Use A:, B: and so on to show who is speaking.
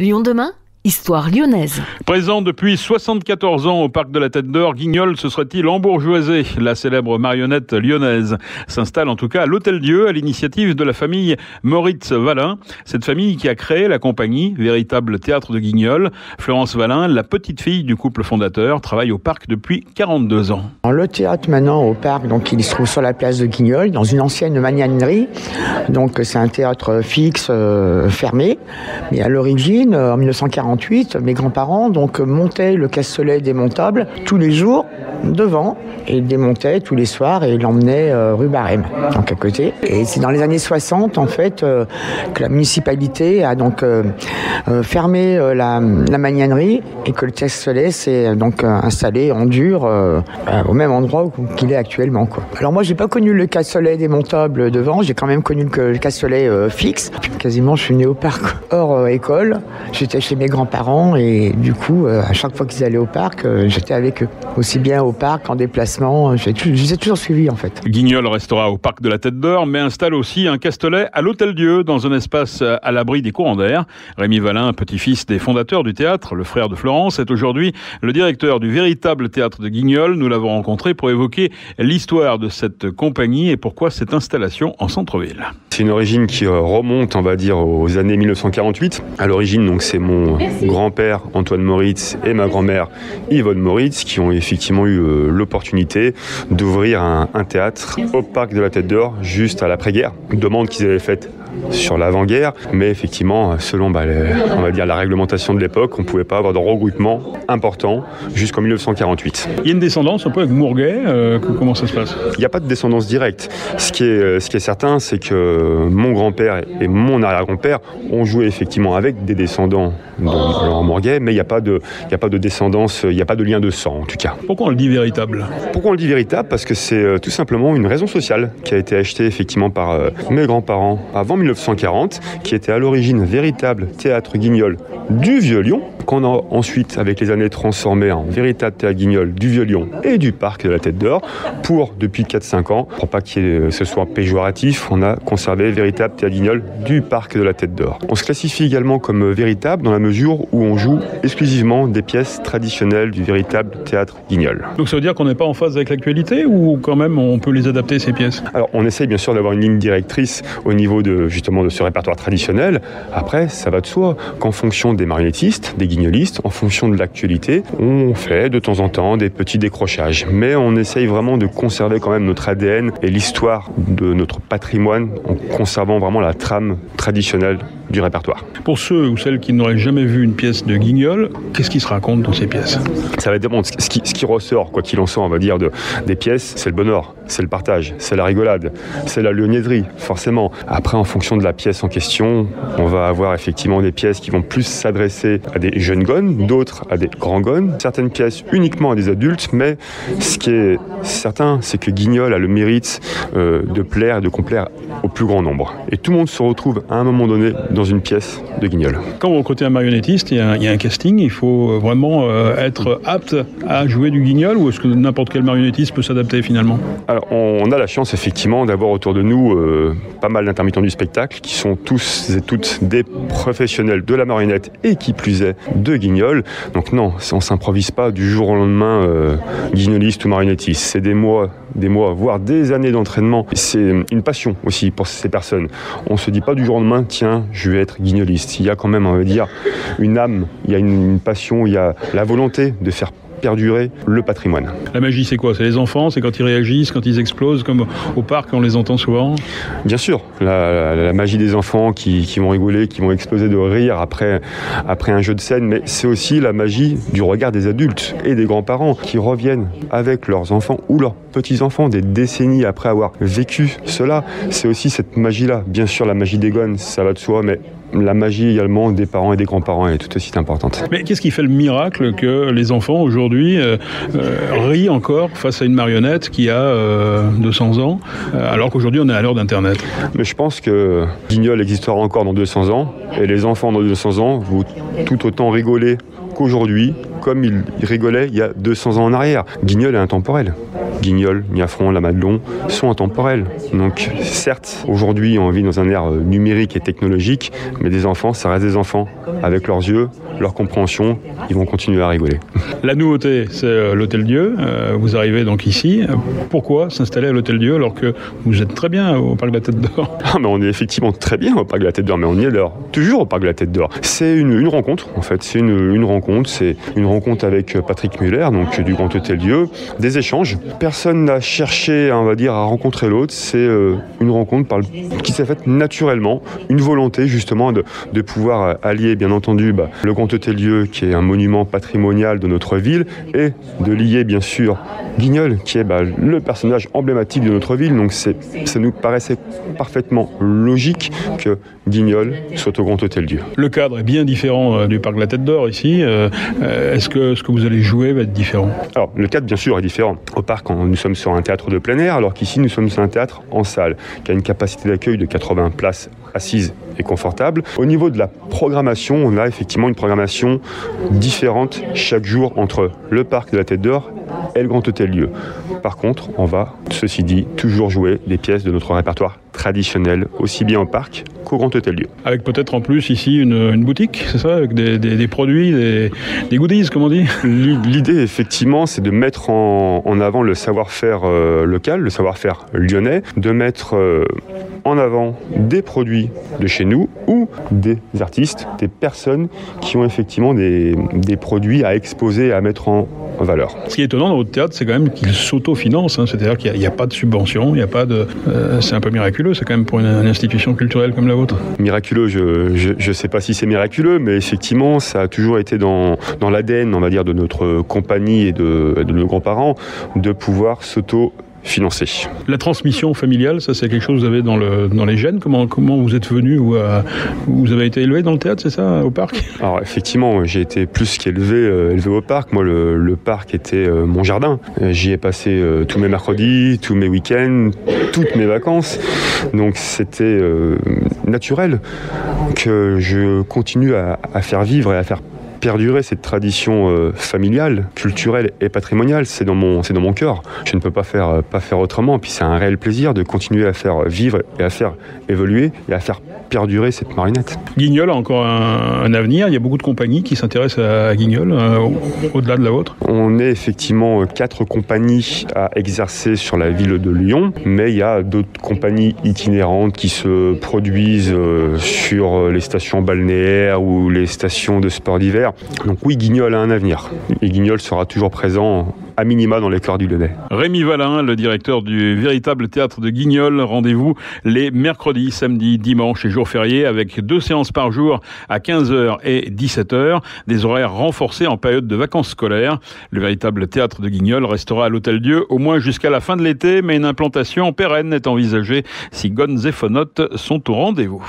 A: Lyon demain, histoire lyonnaise.
B: Présent depuis 74 ans au Parc de la Tête d'Or, Guignol se serait-il embourgeoisé? La célèbre marionnette lyonnaise s'installe en tout cas à l'Hôtel-Dieu à l'initiative de la famille Moritz Wallin. Cette famille qui a créé la compagnie, véritable théâtre de Guignol. Florence Wallin, la petite fille du couple fondateur, travaille au Parc depuis 42 ans.
C: Le théâtre maintenant au Parc, donc il se trouve sur la place de Guignol, dans une ancienne magnanerie. Donc c'est un théâtre fixe, fermé. Mais à l'origine, en 1948, mes grands-parents montaient le castelet démontable tous les jours devant et démontaient tous les soirs et l'emmenaient rue Barème, donc à côté. Et c'est dans les années 60 en fait que la municipalité a fermé la magnanerie et que le castelet s'est installé en dur au même endroit qu'il est actuellement, quoi. Alors moi j'ai pas connu le castelet démontable devant, j'ai quand même connu le castelet fixe. Quasiment je suis né au Parc hors école, j'étais chez mes grands-parents et du coup à chaque fois qu'ils allaient au parc j'étais avec eux, aussi bien au parc qu'en déplacement, je les ai toujours suivis en fait.
B: Guignol restera au Parc de la Tête d'Or mais installe aussi un castelet à l'Hôtel-Dieu dans un espace à l'abri des courants d'air. Rémi Wallin, petit-fils des fondateurs du théâtre, le frère de Florence, est aujourd'hui le directeur du véritable théâtre de Guignol. Nous l'avons rencontré pour évoquer l'histoire de cette compagnie et pourquoi cette installation en centre-ville.
D: C'est une origine qui remonte, on va dire, aux années 1948. À l'origine, donc, c'est mon grand-père Antoine Moritz et ma grand-mère Yvonne Moritz qui ont effectivement eu l'opportunité d'ouvrir un théâtre au Parc de la Tête d'Or juste à l'après-guerre. Une demande qu'ils avaient faite sur l'avant-guerre, mais effectivement, selon on va dire la réglementation de l'époque, on ne pouvait pas avoir de regroupement important jusqu'en 1948.
B: Il y a une descendance un peu avec Mourguet, comment ça se passe? Il
D: n'y a pas de descendance directe. Ce qui est certain, c'est que mon grand-père et mon arrière-grand-père ont joué effectivement avec des descendants de Laurent Mourguet, mais il n'y a pas de descendance, il n'y a pas de lien de sang en tout cas.
B: Pourquoi on le dit véritable?
D: Pourquoi on le dit véritable? Parce que c'est tout simplement une raison sociale qui a été achetée effectivement par mes grands-parents avant 1940, qui était à l'origine véritable théâtre Guignol du Vieux-Lyon, qu'on a ensuite avec les années transformé en véritable théâtre Guignol du Vieux-Lyon et du Parc de la Tête d'Or, pour depuis 4-5 ans, pour pas que ce soit péjoratif, on a conservé véritable théâtre Guignol du Parc de la Tête d'Or. On se classifie également comme véritable dans la mesure où on joue exclusivement des pièces traditionnelles du véritable théâtre Guignol.
B: Donc ça veut dire qu'on n'est pas en phase avec l'actualité ou quand même on peut les adapter ces pièces?
D: Alors on essaye bien sûr d'avoir une ligne directrice au niveau justement de ce répertoire traditionnel. Après, ça va de soi qu'en fonction des marionnettistes, des guignolistes, en fonction de l'actualité, on fait de temps en temps des petits décrochages. Mais on essaye vraiment de conserver quand même notre ADN et l'histoire de notre patrimoine en conservant vraiment la trame traditionnelle du répertoire.
B: Pour ceux ou celles qui n'auraient jamais vu une pièce de Guignol, qu'est-ce qui se raconte dans ces pièces?
D: Ça va dépendre. Ce qui ressort, quoi qu'il en soit, on va dire, des pièces, c'est le bonheur, c'est le partage, c'est la rigolade, c'est la lionnaiserie, forcément. Après, en fonction de la pièce en question, on va avoir effectivement des pièces qui vont plus s'adresser à des jeunes gones, d'autres à des grands gones, certaines pièces uniquement à des adultes, mais ce qui est certain, c'est que Guignol a le mérite de plaire et de complaire au plus grand nombre. Et tout le monde se retrouve à un moment donné dans une pièce de Guignol.
B: Quand vous recrutez un marionnettiste, il y a un casting, il faut vraiment être apte à jouer du Guignol, ou est-ce que n'importe quel marionnettiste peut s'adapter finalement?
D: Alors on a la chance effectivement d'avoir autour de nous pas mal d'intermittents du spectacle qui sont tous et toutes des professionnels de la marionnette et qui plus est de Guignol. Donc non, on ne s'improvise pas du jour au lendemain guignoliste ou marionnettiste. C'est des mois, voire des années d'entraînement. C'est une passion aussi pour ces personnes. On ne se dit pas du jour au lendemain, tiens, je vais être guignoliste. Il y a quand même, on va dire, une âme, il y a une passion, il y a la volonté de faire perdurer le patrimoine.
B: La magie, c'est quoi? C'est les enfants? C'est quand ils réagissent, quand ils explosent, comme au parc, on les entend souvent?
D: Bien sûr, la magie des enfants qui vont rigoler, qui vont exploser de rire après un jeu de scène, mais c'est aussi la magie du regard des adultes et des grands-parents qui reviennent avec leurs enfants ou leurs petits-enfants des décennies après avoir vécu cela. C'est aussi cette magie-là. Bien sûr, la magie des gones, ça va de soi, mais la magie également des parents et des grands-parents est tout aussi importante.
B: Mais qu'est-ce qui fait le miracle que les enfants aujourd'hui rient encore face à une marionnette qui a 200 ans, alors qu'aujourd'hui on est à l'heure d'Internet?
D: Mais je pense que Guignol existera encore dans 200 ans, et les enfants dans 200 ans vont tout autant rigoler qu'aujourd'hui, comme ils rigolaient il y a 200 ans en arrière. Guignol est intemporel. Guignol, Niafron, La Madelon sont intemporels. Donc certes, aujourd'hui on vit dans un ère numérique et technologique, mais des enfants, ça reste des enfants. Avec leurs yeux, leur compréhension, ils vont continuer à rigoler.
B: La nouveauté, c'est l'Hôtel-Dieu. Vous arrivez donc ici. Pourquoi s'installer à l'Hôtel-Dieu alors que vous êtes très bien au Parc de la Tête d'Or?
D: Mais on est effectivement très bien au Parc de la Tête d'Or, mais on y est toujours au Parc de la Tête d'Or. C'est une rencontre, en fait. C'est une rencontre avec Patrick Muller, donc du Grand Hôtel-Dieu, des échanges. Personne n'a cherché, on va dire, à rencontrer l'autre. C'est une rencontre qui s'est faite naturellement, une volonté justement de pouvoir allier, bien entendu, le Grand Hôtel-Dieu, qui est un monument patrimonial de notre ville, et de lier, bien sûr, Guignol, qui est le personnage emblématique de notre ville. Donc ça nous paraissait parfaitement logique que Guignol soit au Grand Hôtel-Dieu.
B: Le cadre est bien différent du Parc de la Tête d'Or ici. Est-ce que ce que vous allez jouer va être différent?
D: Alors, le cadre, bien sûr, est différent. Au parc, nous sommes sur un théâtre de plein air, alors qu'ici, nous sommes sur un théâtre en salle, qui a une capacité d'accueil de 80 places assises et confortables. Au niveau de la programmation, on a effectivement une programmation différente chaque jour entre le Parc de la Tête d'Or et le Grand Hôtel-Dieu. Par contre, on va, ceci dit, toujours jouer des pièces de notre répertoire traditionnel, aussi bien au parc qu'au Grand Hôtel-Dieu.
B: Avec peut-être en plus ici une boutique, c'est ça, avec des produits, des goodies, comme on dit?
D: L'idée, effectivement, c'est de mettre en avant le savoir-faire local, le savoir-faire lyonnais, de mettre en avant des produits de chez nous ou des artistes, des personnes qui ont effectivement des produits à exposer, à mettre en valeur.
B: Ce qui est étonnant dans votre théâtre, c'est quand même qu'il s'autofinance, c'est-à-dire qu'il n'y a pas de subvention, il n'y a pas de... c'est un peu miraculeux, c'est quand même pour une institution culturelle comme la vôtre.
D: Miraculeux, je ne sais pas si c'est miraculeux, mais effectivement, ça a toujours été dans l'ADN, on va dire, de notre compagnie et de nos grands-parents, de pouvoir s'auto-financer.
B: La transmission familiale, ça c'est quelque chose que vous avez dans les gènes. Comment vous êtes venu vous avez été élevé dans le théâtre, c'est ça, au parc?
D: Alors effectivement, j'ai été plus qu'élevé au parc. Moi, le parc était mon jardin. J'y ai passé tous mes mercredis, tous mes week-ends, toutes mes vacances. Donc c'était naturel que je continue à faire vivre et à faire perdurer cette tradition familiale, culturelle et patrimoniale. C'est dans mon cœur. Je ne peux pas faire autrement. Puis c'est un réel plaisir de continuer à faire vivre et à faire évoluer et à faire perdurer cette marionnette.
B: Guignol a encore un avenir. Il y a beaucoup de compagnies qui s'intéressent à Guignol, au-delà de la vôtre.
D: On est effectivement 4 compagnies à exercer sur la ville de Lyon, mais il y a d'autres compagnies itinérantes qui se produisent sur les stations balnéaires ou les stations de sport d'hiver. Donc oui, Guignol a un avenir. Et Guignol sera toujours présent à minima dans les cœurs du Lyonnais.
B: Rémi Valin, le directeur du véritable théâtre de Guignol. Rendez-vous les mercredis, samedis, dimanches et jours fériés avec 2 séances par jour à 15h et 17h. Des horaires renforcés en période de vacances scolaires. Le véritable théâtre de Guignol restera à l'Hôtel-Dieu au moins jusqu'à la fin de l'été, mais une implantation pérenne est envisagée si Gonnes et Fonotte sont au rendez-vous.